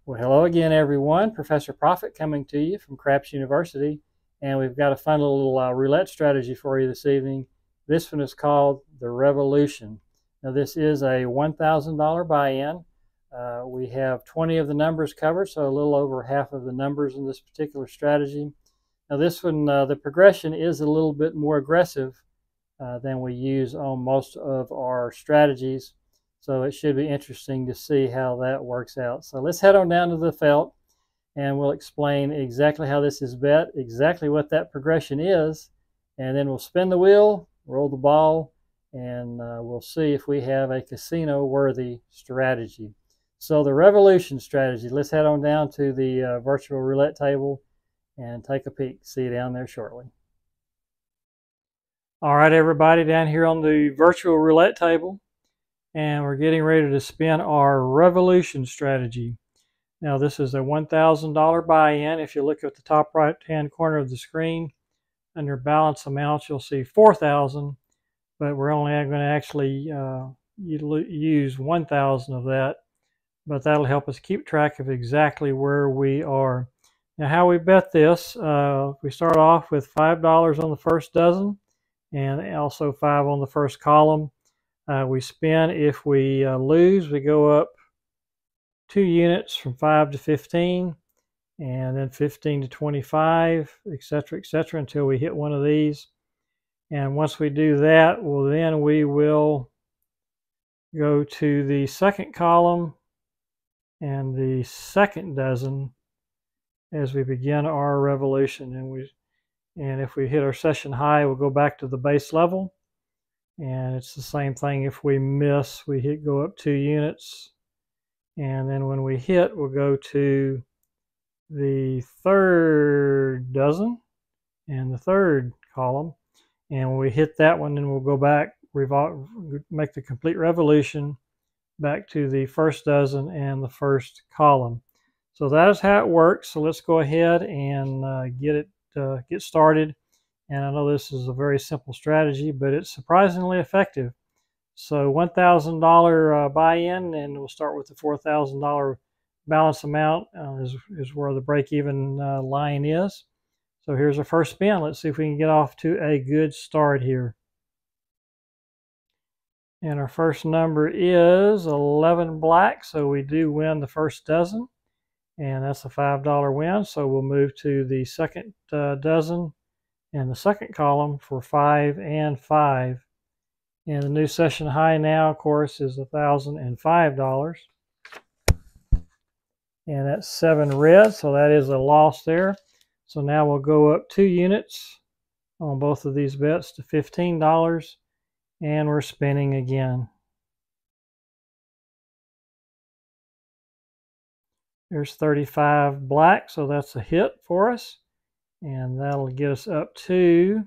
Well, hello again, everyone. Professor Profit coming to you from Craps University, and we've got a fun little roulette strategy for you this evening. This one is called the Revolution. Now, this is a $1,000 buy-in. We have 20 of the numbers covered, so a little over half of the numbers in this particular strategy. Now, this one, the progression is a little bit more aggressive than we use on most of our strategies. So it should be interesting to see how that works out. So let's head on down to the felt and we'll explain exactly how this is bet, exactly what that progression is, and then we'll spin the wheel, roll the ball, and we'll see if we have a casino-worthy strategy. So the Revolution strategy, let's head on down to the virtual roulette table and take a peek. See you down there shortly. All right, everybody, down here on the virtual roulette table, and we're getting ready to spin our Revolution strategy. Now, this is a $1,000 buy-in. If you look at the top right-hand corner of the screen, under balance amounts, you'll see $4,000, but we're only going to actually use $1,000 of that, but that'll help us keep track of exactly where we are. Now, how we bet this, we start off with $5 on the first dozen, and also 5 on the first column. We spin. If we lose, we go up 2 units from 5 to 15, and then 15 to 25, etc., until we hit one of these. And once we do that, we will go to the second column and the second dozen as we begin our revolution. And if we hit our session high, we'll go back to the base level. And it's the same thing. If we miss, we go up 2 units. And then when we hit, we'll go to the third dozen and the third column. And when we hit that one, then we'll go back, make the complete revolution back to the first dozen and the first column. So that is how it works. So let's go ahead and get started. And I know this is a very simple strategy, but it's surprisingly effective. So $1,000 buy-in, and we'll start with the $4,000 balance amount is where the break-even line is. So here's our first spin. Let's see if we can get off to a good start here. And our first number is 11 black, so we do win the first dozen. And that's a $5 win, so we'll move to the second dozen and the second column for 5 and 5. And the new session high now, of course, is $1,005. And that's 7 red, so that is a loss there. So now we'll go up 2 units on both of these bets to $15, and we're spinning again. There's 35 black, so that's a hit for us. And that'll get us up to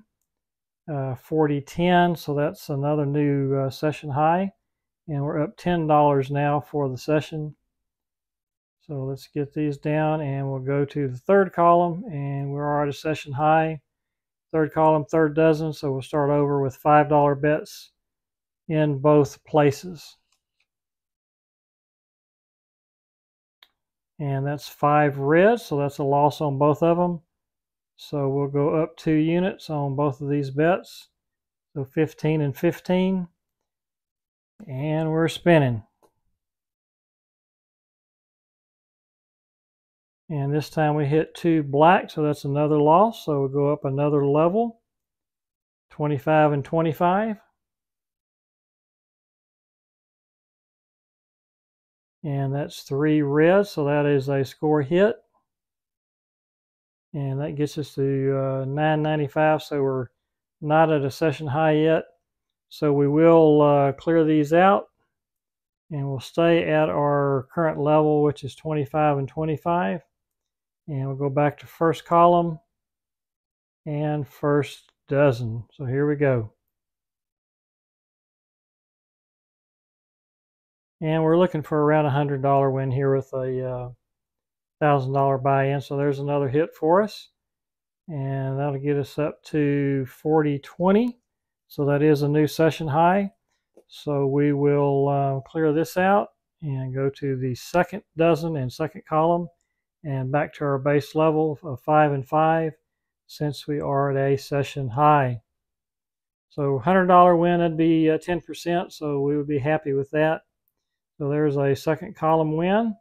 40.10, so that's another new session high. And we're up $10 now for the session. So let's get these down, and we'll go to the third column, and we're at a session high. Third column, third dozen, so we'll start over with $5 bets in both places. And that's 5 red, so that's a loss on both of them. So we'll go up 2 units on both of these bets. So 15 and 15. And we're spinning. And this time we hit 2 black, so that's another loss. So we'll go up another level. 25 and 25. And that's 3 red, so that is a score hit. And that gets us to $9.95, so we're not at a session high yet. So we will clear these out, and we'll stay at our current level, which is 25 and 25. And we'll go back to first column and first dozen. So here we go. And we're looking for around a $100 win here with a $1,000 buy-in. So there's another hit for us. And that'll get us up to 40.20. So that is a new session high. So we will clear this out and go to the second dozen and second column and back to our base level of 5 and 5 since we are at a session high. So $100 win would be 10%, so we would be happy with that. So there's a second column win,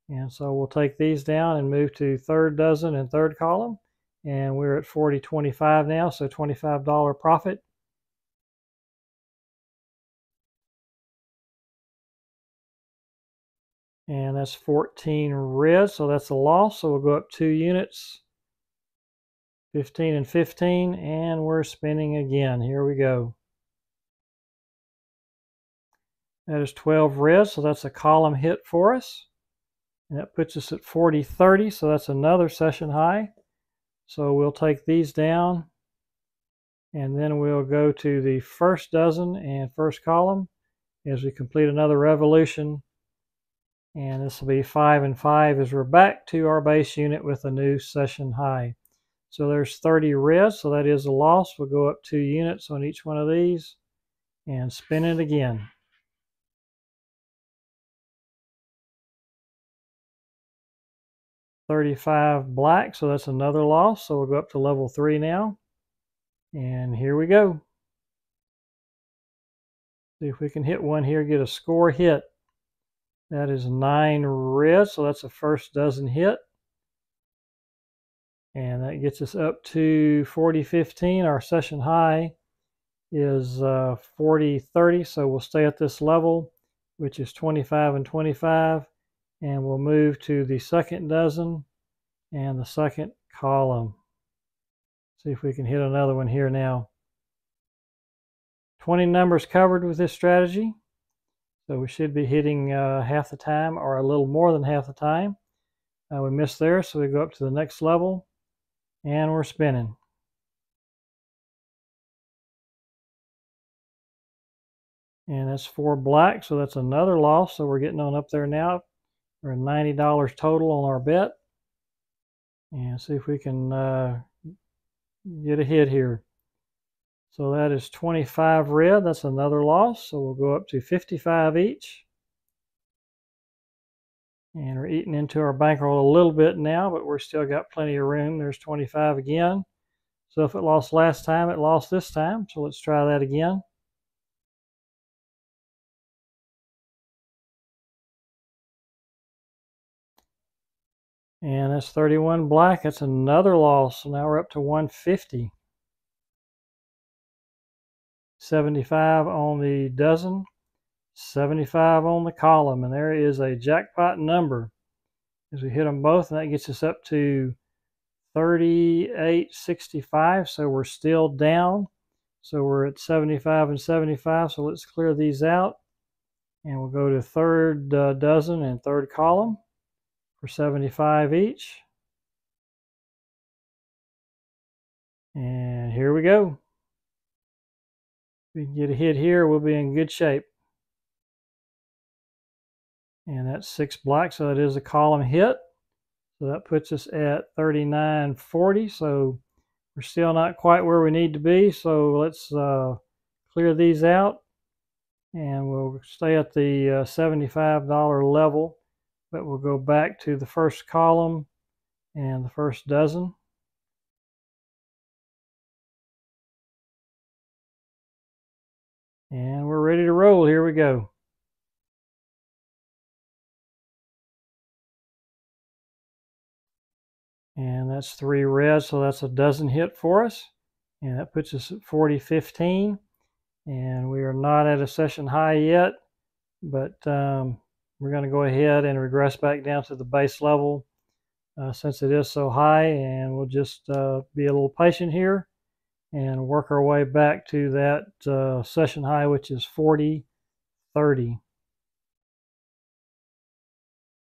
and so we'll take these down and move to third dozen and third column, and we're at 40.25 now, so $25 profit. And that's 14 red, so that's a loss, so we'll go up 2 units, 15 and 15, and we're spinning again. Here we go. That is 12 red, so that's a column hit for us. And that puts us at 40.30, so that's another session high. So we'll take these down, and then we'll go to the first dozen and first column as we complete another revolution. And this will be 5 and 5 as we're back to our base unit with a new session high. So there's 30 red, so that is a loss. We'll go up 2 units on each one of these and spin it again. 35 black, so that's another loss. So we'll go up to level 3 now. And here we go. See if we can hit one here, get a score hit. That is 9 red, so that's a first dozen hit. And that gets us up to 40.15. Our session high is 40.30, so we'll stay at this level, which is 25 and 25. And we'll move to the second dozen and the second column. See if we can hit another one here now. 20 numbers covered with this strategy. So we should be hitting half the time or a little more than half the time. We missed there, so we go up to the next level and we're spinning. And that's 4 black, so that's another loss. So we're getting on up there now. We're at $90 total on our bet. And see if we can get a hit here. So that is 25 red. That's another loss. So we'll go up to 55 each. And we're eating into our bankroll a little bit now, but we're still got plenty of room. There's 25 again. So if it lost last time, it lost this time. So let's try that again. And that's 31 black. That's another loss. So now we're up to 150. 75 on the dozen, 75 on the column, and there is a jackpot number as we hit them both, and that gets us up to 38.65. So we're still down. So we're at 75 and 75. So let's clear these out, and we'll go to third dozen and third column for 75 each. And here we go. If we can get a hit here, we'll be in good shape. And that's 6 black, so it is a column hit. So that puts us at 39.40. So we're still not quite where we need to be. So let's clear these out. And we'll stay at the $75 level. But we'll go back to the first column and the first dozen. And we're ready to roll. Here we go. And that's 3 red, so that's a dozen hit for us. And that puts us at 40.15. And we are not at a session high yet, but we're going to go ahead and regress back down to the base level since it is so high. And we'll just be a little patient here and work our way back to that session high, which is 40.30.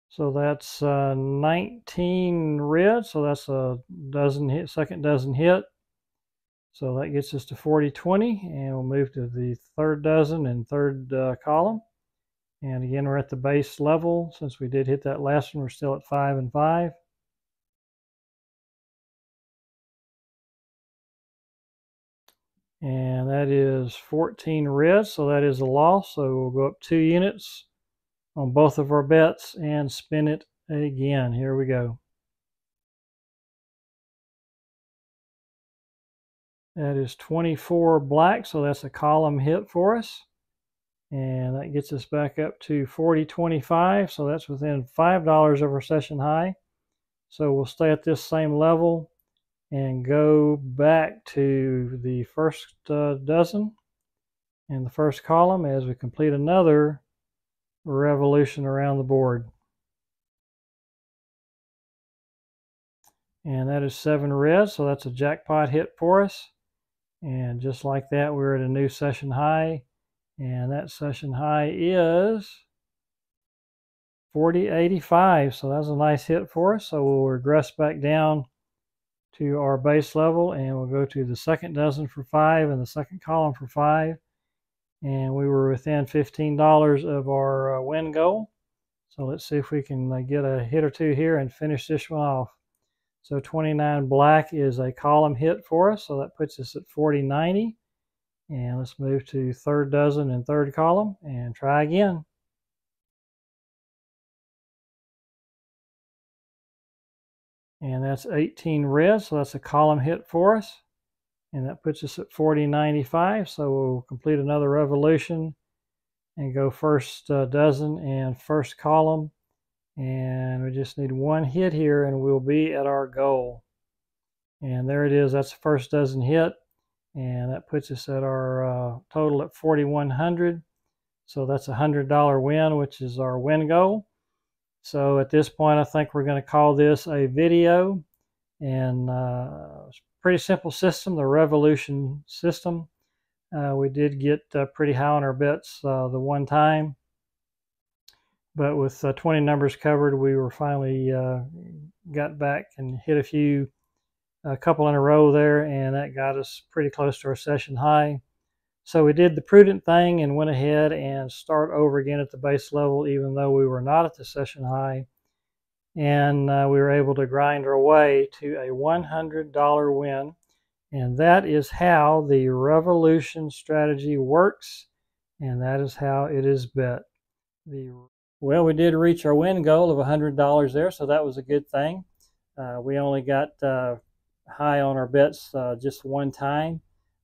So that's 19 red, so that's a dozen hit, second dozen hit. So that gets us to 40.20, and we'll move to the third dozen and third column. And again, we're at the base level. Since we did hit that last one, we're still at 5 and 5. And that is 14 red, so that is a loss. So we'll go up 2 units on both of our bets and spin it again. Here we go. That is 24 black, so that's a column hit for us. And that gets us back up to 40.25, so that's within $5 of our session high. So we'll stay at this same level and go back to the first dozen in the first column as we complete another revolution around the board. And that is 7 red, so that's a jackpot hit for us. And just like that, we're at a new session high. And that session high is 40.85. So that's a nice hit for us. So we'll regress back down to our base level, and we'll go to the second dozen for 5 and the second column for 5. And we were within $15 of our win goal. So let's see if we can get a hit or two here and finish this one off. So 29 black is a column hit for us, so that puts us at 40.90. And let's move to third dozen and third column and try again. And that's 18 red, so that's a column hit for us. And that puts us at 40.95, so we'll complete another revolution and go first dozen and first column. And we just need one hit here and we'll be at our goal. And there it is, that's the first dozen hit. And that puts us at our total at 4,100. So that's a $100 win, which is our win goal. So at this point, I think we're going to call this a video. And it's a pretty simple system, the revolution system. We did get pretty high on our bets the one time. But with 20 numbers covered, we were finally got back and hit a couple in a row there, and that got us pretty close to our session high. So we did the prudent thing and went ahead and start over again at the base level, even though we were not at the session high. And we were able to grind our way to a $100 win. And that is how the revolution strategy works, and that is how it is bet. Well, we did reach our win goal of $100 there, so that was a good thing. We only got high on our bets just one time.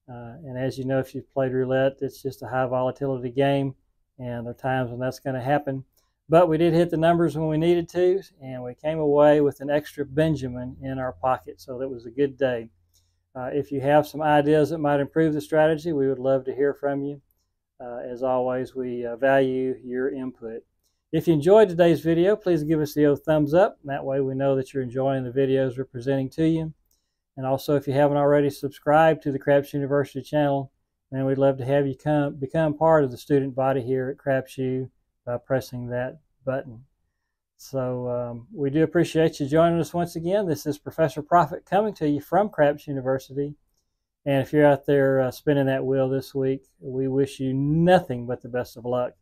And as you know, if you've played roulette, it's just a high volatility game, and there are times when that's going to happen. But we did hit the numbers when we needed to, and we came away with an extra Benjamin in our pocket, so that was a good day. If you have some ideas that might improve the strategy, we would love to hear from you. As always, we value your input. If you enjoyed today's video, please give us the old thumbs up. That way we know that you're enjoying the videos we're presenting to you. And also, if you haven't already subscribed to the Craps University channel, then we'd love to have you become part of the student body here at Craps U by pressing that button. So we do appreciate you joining us once again. This is Professor Profit coming to you from Craps University. And if you're out there spinning that wheel this week, we wish you nothing but the best of luck.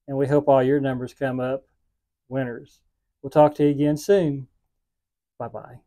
And we hope all your numbers come up winners. We'll talk to you again soon. Bye-bye.